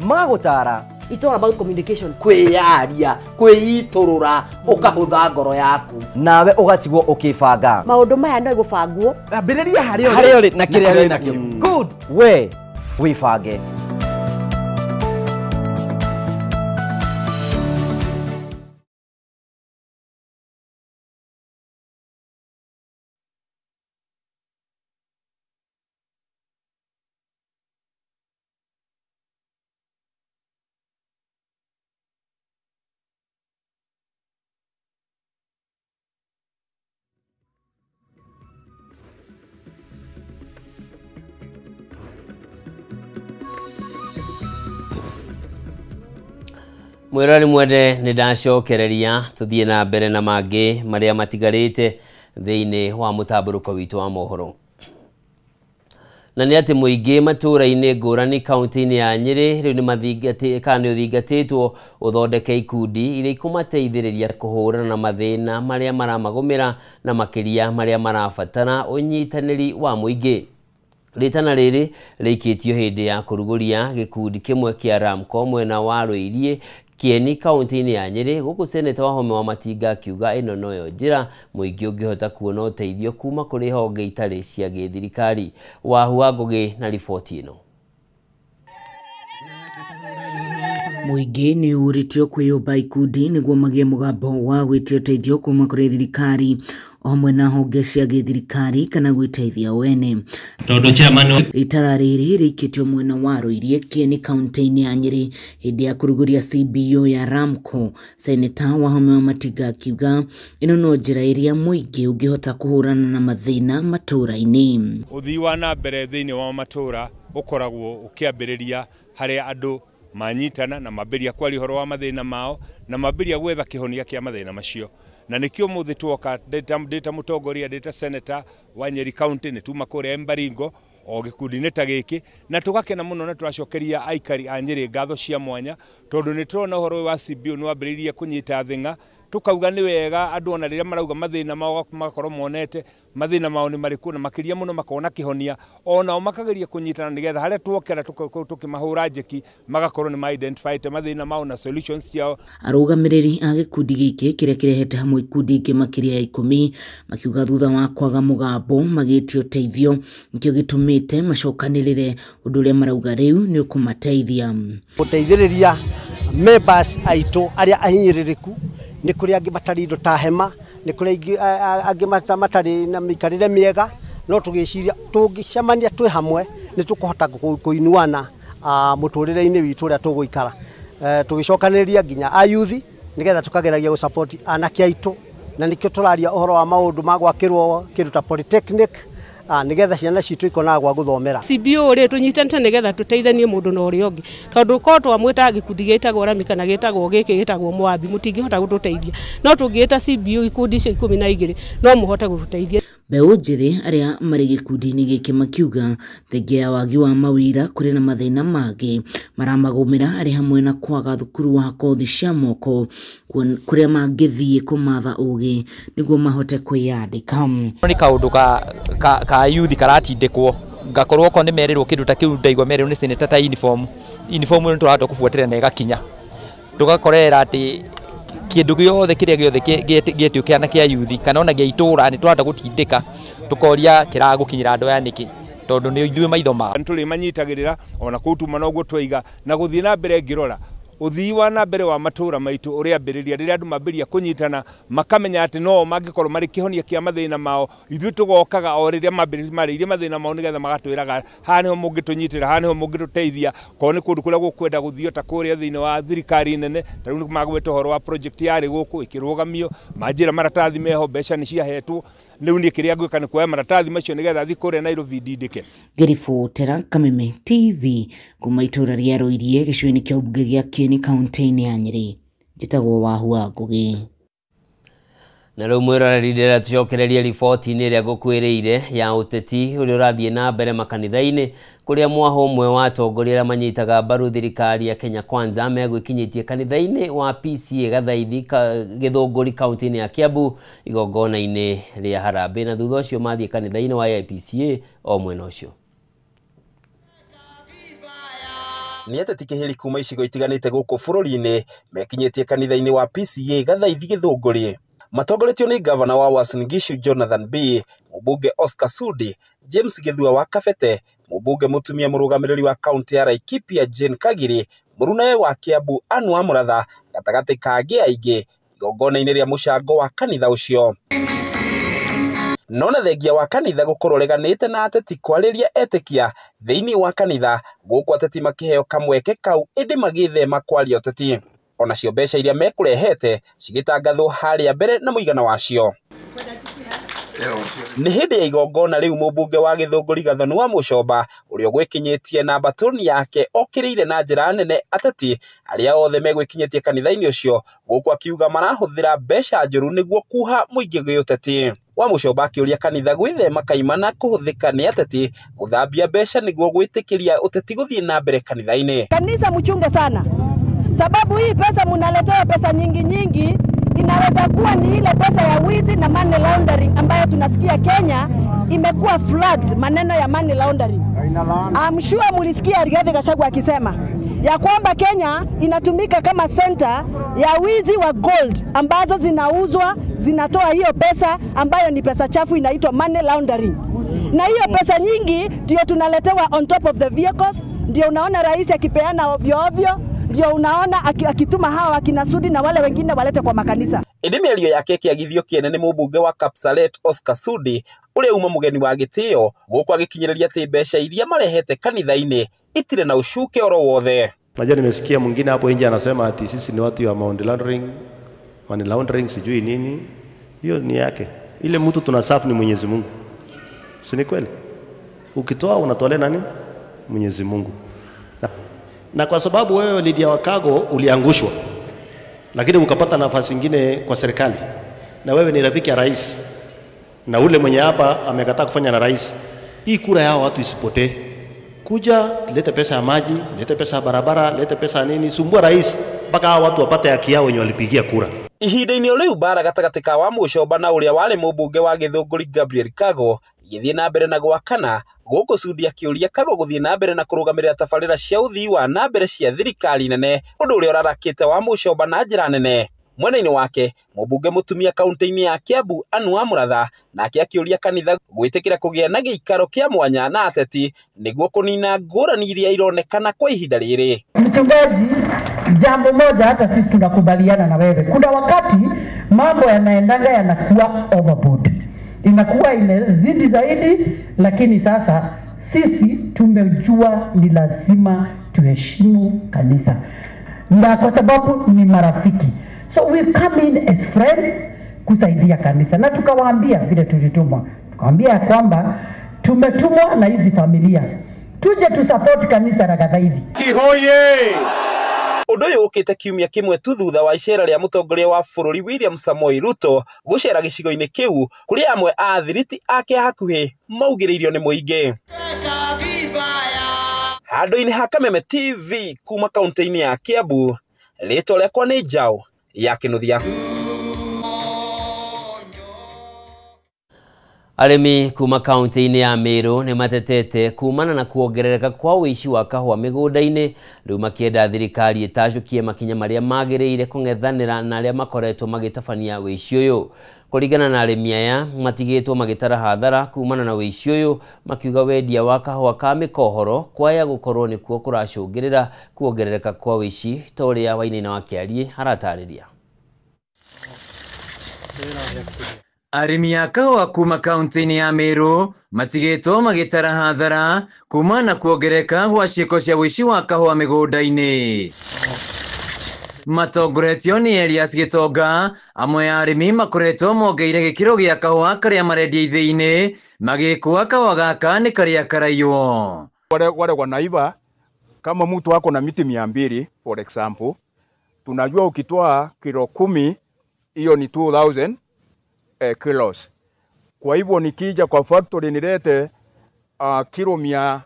Speaker 15: magũtara.
Speaker 16: It's all about communication.
Speaker 15: Kwĩyaria, kwĩitũrũra, ũkahũtha ngoro yaku. Nawe ũgatigwo ũkĩbanga.
Speaker 16: Maũndũ maya no igũbangwo.
Speaker 15: Ambĩrĩria harĩa ũrĩ na kĩrĩa wĩ nakĩo. Good. We wifange.
Speaker 1: Mwirori mwende nĩ ndacokereria tuthie na mbere na mangĩ marĩa matigarĩte thĩinĩ wa mũtambũrũko witũ wa mohoro. Na nĩ atĩ mũingĩ matũũra-inĩ ngũrani kaunti-inĩ ya Nyĩrĩ rĩu nĩ ũthingatĩtwo ũthondeke ikundi iria ikũmateithĩrĩria kũhũrana na mathĩna marĩa maramagũmĩra na makĩria marĩa marabatara ũnyitanĩri wa mũingĩ. Ritana rĩrĩ rĩikĩtio hĩndĩ ya kũrugũria gĩkundi kĩmwe kĩa Ramco mwena wa Rũirie Kieni kaunti-inĩ ya Nyĩrĩ, gũkũ seneta Wahome Wamatinga akiuga ĩno noyo njĩra mũingĩ ũngĩhota kuona ũteithio kuma kũrĩ honge itarĩ cia gĩthirikari. Wahua Ngũgĩ na riboti ĩno.
Speaker 2: Mũingĩ nĩ ũrĩtio kwĩyũmba ikundi nĩguo magĩe mũgambo wa gwĩtia ũteithio kuma kũrĩ thirikari o hamwe na honge cia gĩthirikari kana gwĩteithia wene. Itara rĩrĩ rĩikĩtio mwena wa Rũirie Kieni kaunti-inĩ ya Nyĩrĩ hĩndĩ ya kũrugũria CBO ya Ramco. Seneta Wahome Wamatinga akiuga ĩno no njĩra ĩrĩa mũingĩ ũngĩhota kũhũrana na mathĩna matũũra-inĩ.
Speaker 6: Ũthii wa na mbere thĩinĩ wa matũũra ũkoragwo ũkĩambĩrĩria harĩa andũ manyitana na mambĩria kwaria ũhoro wa mathĩna mao na mambĩria gwetha kĩhonia kĩa mathĩna macio. Na nĩkĩo mũthĩ tuoka ndĩta mũtongoria ndĩta seneta wa Nyeri County nĩ tuma kũrĩa Mbaringo o gĩkundi-inĩ ta gĩkĩ na tũgakena mũno na tũracokeria aikari a Nyeri ngatho cia mwanya tondũ nĩ tũrona ũhoro wa CBO nĩ wambĩrĩirie kũnyita thĩng'a. Tukauga nĩ wega andũ ona rĩrĩa marauga mathĩna mao magakorwo monete mathĩna mao nĩ marĩkũ na makĩria mũno makona kĩhonia onao makageria kũnyitana nĩgetha harĩa tuokera tukĩmahũra njeki magakorwo nĩ ma-identify mathĩna mao na solutions ciao.
Speaker 2: Arũgamĩrĩri a gĩkundi gĩkĩ kĩrĩa kĩrehete hamwe ikundi ingĩ makĩria ya 10 makiuga thutha wa kwaga mũgambo magĩtio ũteithio nĩkĩo gĩtũmĩte macokanĩrĩre ũndũ ũrĩa marauga rĩu nĩ ũkũmateithia.
Speaker 7: Gũteithĩrĩria members aitũ arĩa ahinyĩrĩrĩku nĩ kũrĩ angĩ matarĩ indo ta hema, nĩ kũrĩ angĩ matarĩ na mĩikarĩre mĩega, no tũgĩciria tũngĩcemania twĩ hamwe nĩ tũkũhota kũinuana mũtũrĩre-inĩ witũ ũrĩa tũgũikara. Tũgĩcokanĩrĩria nginya ayuthi nĩgetha tũkageragia gũ support anake aitũ na nĩkĩo tũraria ũhoro wa maũndũ ma gwakĩrwo kĩndũ ta polytechnic nĩgetha ciana citũ ikonaga gwa gũthomera.
Speaker 26: CBO rĩ tũnyitanĩte nĩgetha tũteithanie mũndũ na ũrĩa ũngĩ tondũ ko twamwĩta gĩkundi gĩtagwo Rami kana gĩtagwo gĩkĩ gĩtagwo Mwambi mũtingĩhota gũtũteithia, no tũngĩĩta CBO ikundi icio 12 no mũhote gũtũteithia.
Speaker 2: Mbeũ njĩthĩ arĩa marĩ gĩkundi-inĩ gĩkĩ makiuga thengia ya wagi wa mawĩra kũrĩ na mathĩna mangĩ maramagũmĩra arĩ hamwe na kwaga thukuru wa kothi cia moko kũrĩa mangĩthiĩ kũmatha ũgĩ nĩguo mahote kwĩyandĩka.
Speaker 8: Nĩ kaũndũ ka youth karatindĩkwo ngakorwo ko nĩ merĩrwo kĩndũ ta kĩu ndaigua merĩrwo nĩ seneta ta uniform nĩ tũrahota kũbuatĩra na ĩgakinya tũgakorera atĩ kĩndũ gĩothe kĩrĩa gĩothe gĩtuĩke na kĩa youth kana ona gĩa itũũra nĩ tũrahota gũtindĩka tũkoria kĩragũkinyĩra andũ aya nĩkĩ tondũ nĩ ithuĩ maitho mao.
Speaker 6: Tũrĩ manyitagĩrĩra ona kũutuma noguo twaiga na gũthiĩ na mbere ngĩrora ũthii wa na mbere wa matũũra maitũ ũrĩa ambĩrĩria rĩrĩa andũ mambĩria kũnyitana makamenya atĩ no mangĩkorwo marĩ kĩhonia kĩa mathĩna mao ithuĩ tũgokaga o rĩrĩa marĩirie mathĩna mao nĩgetha magatwĩraga haha nĩho mũngĩtũnyitĩra haha nĩho mũngĩtũteithia korwo nĩ kũndũ kũrĩa gũkwenda gũthio ta kũrĩa thĩinĩ wa thirikari nene ta rĩu magwĩte ũhoro wa project yarĩ gũkũ ĩkĩrũgamio manjĩra maratathi meho mbeca nĩ ciahetwo rĩu niĩ kĩrĩa ngwĩka nĩ kuoya maratathi macio nĩgetha thiĩ kũrĩa Nairobi ndindĩke.
Speaker 2: Ngĩribotera Kameme TV kuma itũũra rĩa Rũirie gĩcigo-inĩ kĩa ũmbunge gĩa Kieni kaunti-inĩ ya Nyĩrĩ njĩtagwo Wahua Ngũgĩ.
Speaker 1: Na rĩu mwĩroreri ndĩrenda tũcokererie riboti-inĩ ĩrĩa ngũkwĩrĩire ya ũteti ũrĩa ũrathiĩ na mbere makanitha-inĩ kũrĩa mwaho ũmwe wa atongoria arĩa manyitaga mbaru thirikari ya Kenya Kwanza megwĩkinyĩtie kanitha-inĩ wa PCA Gathaithi Gĩthũngũri kaunti-inĩ ya Kiambu igongona-inĩ rĩa harambĩ na thutha ũcio mathiĩ kanitha-inĩ wa PCA o mwena ũcio.
Speaker 9: Nĩ ateti kĩhĩri kuma icigo itiganĩte gũkũ bũrũri-inĩ mekinyĩtie kanitha-inĩ wa PCA Gathaithi Gĩthũngũri. Matongoretio nĩ gavana wa Uasin Gishu Jonathan B, mũmbunge Oscar Sudi, James Githua wa Kabete, mũmbunge mũtumia mũrũgamĩrĩri wa kaunti ya Laikipia Jane Kagiri, mũrunawe wa Kiambu Anne wa Mũratha, gatagatĩ ka angĩ aingĩ igongona-inĩ rĩa mũcango wa kanitha ũcio. Nona thengia wa kanitha gũkorwo reganĩte na ateti kwarĩria etĩkia thĩinĩ wa kanitha gũkũ ateti makĩheo kamweke kau ĩndĩ magĩthema kwaria ũteti. Onacio mbeca iria mekũrehete cigĩtangathwo harĩa mbere na mũigana wacio. Nĩ hĩndĩ ya igongona rĩu mũmbunge wa Gĩthũngũri Gathoni wa Mũcomba ũrĩa gwĩkinyĩtie na mbatoni yake okĩrĩire na njĩra nene ateti arĩa othe megwĩkinyĩtie kanitha-inĩ ũcio, gũkũ akiuga marahũthĩra mbeca njũru nĩguo kuha mũingĩ gĩũteti. Wa Mũcomba akĩũria kanitha gwĩthema kaimana kũhũthĩka nĩ ateti gũthambia mbeca nĩguo gwĩtĩkĩria ũteti gũthiĩ na mbere kanitha-inĩ.
Speaker 11: Kanisa mchunge sana, sababu hii pesa mnaletewa pesa nyingi inaweza kuwa ni ile pesa ya wizi na money laundering ambayo tunasikia Kenya imekuwa flagged maneno ya money laundering. I'm sure mulisikia Rigathi Gachagua akisema ya kwamba Kenya inatumika kama center ya wizi wa gold ambazo zinauzwa, zinatoa hiyo pesa ambayo ni pesa chafu inaitwa money laundering. Na hiyo pesa nyingi ndio tunaletewa on top of the vehicles, ndio unaona rais akipeana ovyo ovyo, ndio unaona akituma hawa akina Sudi na wale wengine walete kwa makanisa.
Speaker 9: Ĩndĩ mĩario yake kĩagithio kĩene nĩ mũmbunge wa Kapsaret Oscar Sudi ũrĩa uma mũgeni wa gĩtĩo, gũkũ agĩkinyĩrĩria atĩ mbeca iria marehete kanitha-inĩ itirĩ na ucuke oro wothe.
Speaker 12: Najua nimesikia mwingine hapo nje anasema ati sisi ni watu wa money laundering sijui nini. Hiyo ni yake. Ile mtu tunasafu ni Mwenyezi Mungu. Si ni kweli? Ukitoa unatolea nani? Mwenyezi Mungu. Na kwa sababu wewe Lydia Wakago uliangushwa, lakini ukapata nafasi nyingine kwa serikali, na wewe ni rafiki ya rais, na ule mwenye hapa amekataa kufanya na rais, hii kura yao watu isipotee. Kuja lete pesa ya maji, lete pesa ya barabara, lete pesa nini, sumbua rais mpaka hao watu wapate haki yao wenye walipigia kura.
Speaker 9: Ihinda-inĩ rĩu bara gatagatĩ ka Wa Mũcomba na ũrĩa warĩ mũmbunge wa Gĩthũngũri Gabriel Kago igĩthiĩ na mbere na gwakana, gũkũ Sudi akĩũria Kago gũthiĩ na mbere na kũrũgamĩrĩra tabarĩra cia ũthii wa na mbere cia thirikari nene, ũndũ ũrĩa ũrarakĩte Wa Mũcomba na njĩra nene. Mwena-inĩ wake mũmbunge mũtumia kaunti-inĩ ya Kiambu Anne wa Mũratha nake akĩũria kanitha gwĩtĩkĩra kũgĩa na gĩikaro kĩa mwanya na ateti nĩguo kũnina ngũrani iria ironekana kwa ihinda rĩrĩ.
Speaker 13: Mchungaji, jambo moja hata sisi tunakubaliana na wewe. Kuna wakati mambo yanaendaga yanakuwa overboard, inakuwa imezidi zaidi, lakini sasa sisi tumejua ni lazima tuheshimu kanisa, na kwa sababu ni marafiki, so we've come in as friends kusaidia kanisa, na tukawaambia vile tulitumwa, tukawaambia kwamba tumetumwa na hizi familia tuje tu support kanisa la Gathaithi.
Speaker 9: Kihoye! Ũndũ ũyũ ũkĩte kiumia kĩmwe tu thutha wa icera rĩa mũtongoria wa bũrũri William Samoei Ruto gũcera gĩcigo-inĩ kĩu kũrĩa amwe a athiriti ake hakuhĩ maugĩrĩirio nĩ mũingĩ. Handũ-inĩ ha Kameme TV kuma kaunti-inĩ ya Kiambu, rĩtwa rĩakwa nĩ Njaũ ya Kĩnuthia.
Speaker 1: Arĩmi kuma kaunti-inĩ ya Meru nĩ matetete kumana na kuongerereka kwa ũici wa kahũa mĩgũnda-inĩ, rĩu makĩenda thirikari ĩtacũkie makinya marĩa magĩrĩire kũng'ethanĩra na arĩa makoretwo magĩtabania ũici ũyũ. Kũringana na arĩmi aya matigĩtwo magĩtara hathara kumana na ũici ũyũ, makiuga wendia wa kahũa ka mĩkohoro kwaya gũkorwo nĩkuo kũracũngĩrĩra kuongerereka kwa ũici, ta ũrĩa Wainaina wa Kĩariĩ aratarĩria.
Speaker 14: Arĩmi a kahũa kuma kaunti-inĩ ya Meru matigĩtwo magĩtara hathara kuma na kuongereka gwa ciĩko cia ũici wa kahũa mĩgũnda-inĩ. Matongoretio nĩ Elias Gĩtonga, amwe ya arĩmi makoretwo mongeire gĩkĩro gĩa kahũa karĩa marendia ithĩi-inĩ, magĩkũa kahũa gaka nĩ karĩa karaiywo.
Speaker 20: Wale wanaiba kama mtu wako na miti 200 for example, tunajua ukitoa kilo 10 hiyo ni 2000 kilos. Kwa hivyo nikija kwa factory nilete kilo 300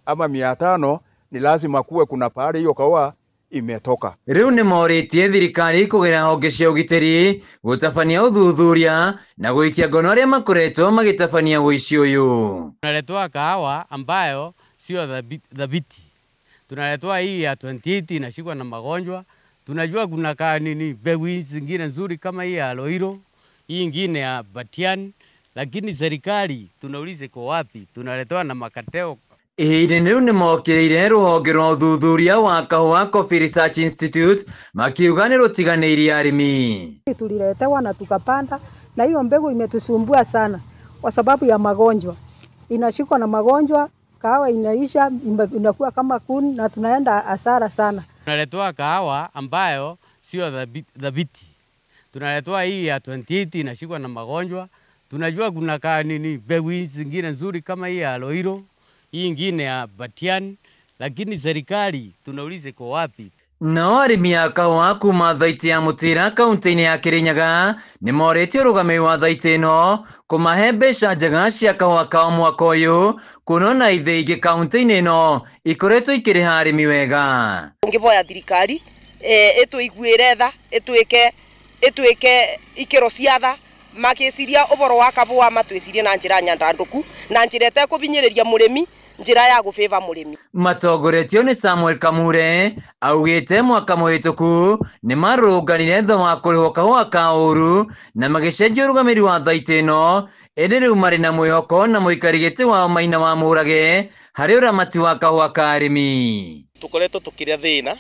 Speaker 20: ama 500, ni lazima kuwe kuna pale hiyo kahũa imetoka.
Speaker 14: Rĩu nĩ morĩtie thirikari kũgera honge cia ũgitĩri gũtabania ũthuthuria na gũikia ngono arĩa makoretwo magĩtabania ũici ũyũ.
Speaker 21: Tunaletewa kahawa ambayo sio dhabiti. Tunaletewa hii ya 28 inashikwa na magonjwa. Tunajua kuna nini mbegu zingine nzuri kama hii ya Loiro, hii ingine ya Batian, lakini serikali tunaulize kwa wapi? Tunaletewa na makateo.
Speaker 14: Ihinda rĩu nĩ mokĩrĩire rũhonge rwa ũthuthuria wa kahũa Coffee Research Institute makiuga nĩ rũtiganĩirie arĩmi.
Speaker 24: Tuliletewa na tukapanda, na hiyo mbegu imetusumbua sana kwa sababu ya magonjwa. Inashikwa na magonjwa, kahawa inaisha, inakuwa kama kuni na tunaenda hasara sana.
Speaker 21: Tunaletewa kahawa ambayo sio dhabiti. Tunaletewa hii ya 28 inashikwa na magonjwa. Tunajua kuna mbegu zingine nzuri kama hii ya Loiro, hii ingine ya Batian, lakini serikali tunaulize kwa wapi?
Speaker 14: Nao arĩmi a kahũa kuma thaitĩ ya Mũtĩra kaunti-inĩ ya Kĩrĩnyaga nĩ morĩtio rũgamĩrĩri wa thaitĩ ĩno kũmahe mbeca njega cia kahũa kao mwaka ũyũ, kuona na ithĩ ingĩ kaunti-inĩ ĩno ikoretwo ikĩrĩha arĩmi wega.
Speaker 3: Tũngĩhoya thirikari ĩtũiguĩre tha, ĩtwĩke ikĩro cia tha, makĩciria ũboro wa kahũa matwĩcirie na njĩra nyandandũku, na njĩra ĩtekũbinyĩrĩria mũrĩmi, njĩra ya gũbĩva mũrĩmi.
Speaker 14: Matongoretio nĩ Samuel Kamure augĩte mwaka mũhĩtũku nĩ marũnganire thogora wa kũrĩhwo kahũa ka ũru na magĩcenjia rũgamĩrĩri wa thaitĩ ĩno, ĩndĩ rĩu marĩ na mwĩhoko na mũikari gĩtĩ wao Maina wa Mũrage harĩ ũramati wa kahũa ka arĩmi.
Speaker 4: Tũkoretwo tũkĩrĩa thĩna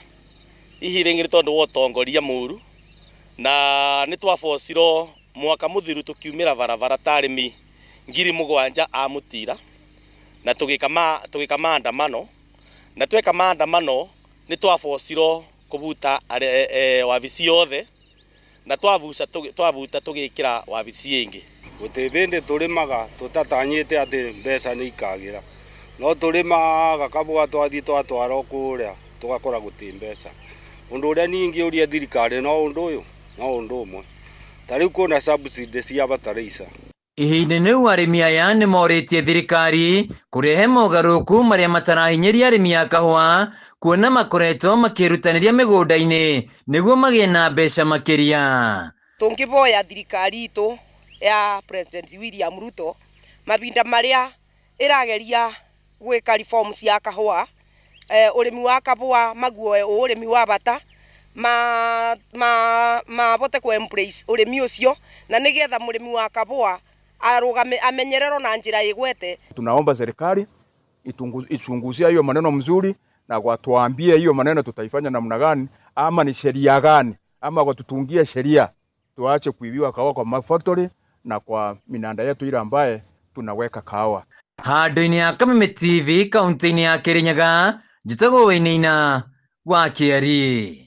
Speaker 4: hihi rĩngĩ tondũ wa ũtongoria mũru, na nĩ twabocirwo mwaka mũthiru tukiumira barabara ta arĩmi 7,000 a Mũtĩra na tugika maandamano, na tweka maandamano ni twabocirwo kubuta wabici yothe na twabuta tugikira wabici ingi.
Speaker 5: Gutibindi turimaga tutatanyite ati mbeca ni ikagira, no turimaga kabwa twathi twatwara kuria tugakora guti mbeca. Undu uria ningi uria thirikari no undu uyu no undu umwe tariu kuna subsidy cia bataraica.
Speaker 14: Ihinda rĩu arĩmi aya nĩ morĩtie thirikari kũrehe mogarũrũku marĩa matarahinyĩria arĩmi a kahũa, kuona makoretwo makĩrutanĩria mĩgũnda-inĩ nĩguo magĩe na mbeca makĩria.
Speaker 3: Tũngĩboya thirikari itũ ya President William Ruto mabinda marĩa ĩrageria gwĩka reform cia kahũa, ũrĩmi wa kahũa maguoe ũrĩmi wa bata mabote ku-embrace ũrĩmi ũcio, na nĩgetha mũrĩmi wa kahũa amenyerero na njira igwete.
Speaker 20: Tunaomba serikali ichunguzie hiyo maneno mzuri na watuambie hiyo maneno tutaifanya namna gani, ama ni sheria gani, ama watutungie sheria tuache kuibiwa kahawa kwa mafactory na kwa minanda yetu ile ambaye tunaweka kahawa.
Speaker 14: Handũ-inĩ ya Kameme TV kaunti-inĩ ya Kĩrĩnyaga, njĩtagwo Wainaina wa Kĩari.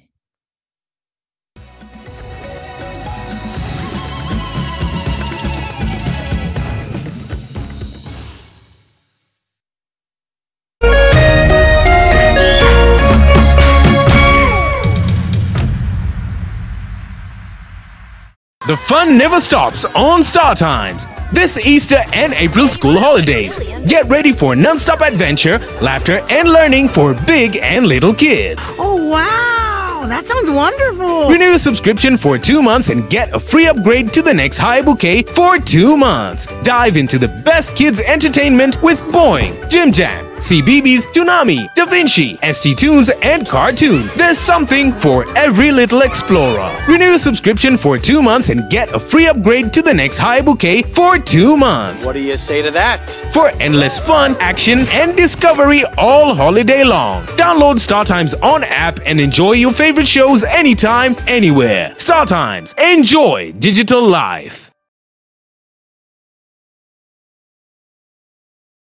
Speaker 22: The fun never stops on Star Times. This Easter and April school holidays. Get ready for non-stop adventure, laughter, and learning for big and little kids.
Speaker 23: Oh, wow! That sounds wonderful!
Speaker 22: Renew your subscription for 2 months and get a free upgrade to the next high bouquet for 2 months. Dive into the best kids entertainment with Boing, Jim Jam, CBeebies, Toonami, Da Vinci, ST Tunes, and Cartoon. There's something for every little explorer. Renew your subscription for 2 months and get a free upgrade to the next high bouquet for 2 months.
Speaker 25: What do you say to that?
Speaker 22: For endless fun, action, and discovery all holiday long. Download StarTimes on app and enjoy your favorite shows anytime, anywhere. StarTimes. Enjoy digital life.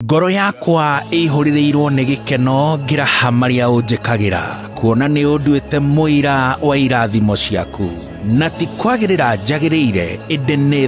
Speaker 27: Ngoro yakwa ĩihũrĩrĩirwo nĩ gĩkeno ngĩraha marĩa ũnjĩkagĩra, kuona nĩ ũnduĩte mũira wa irathimo ciaku, na ti kwagĩrĩra njagĩrĩire ĩndĩ nĩ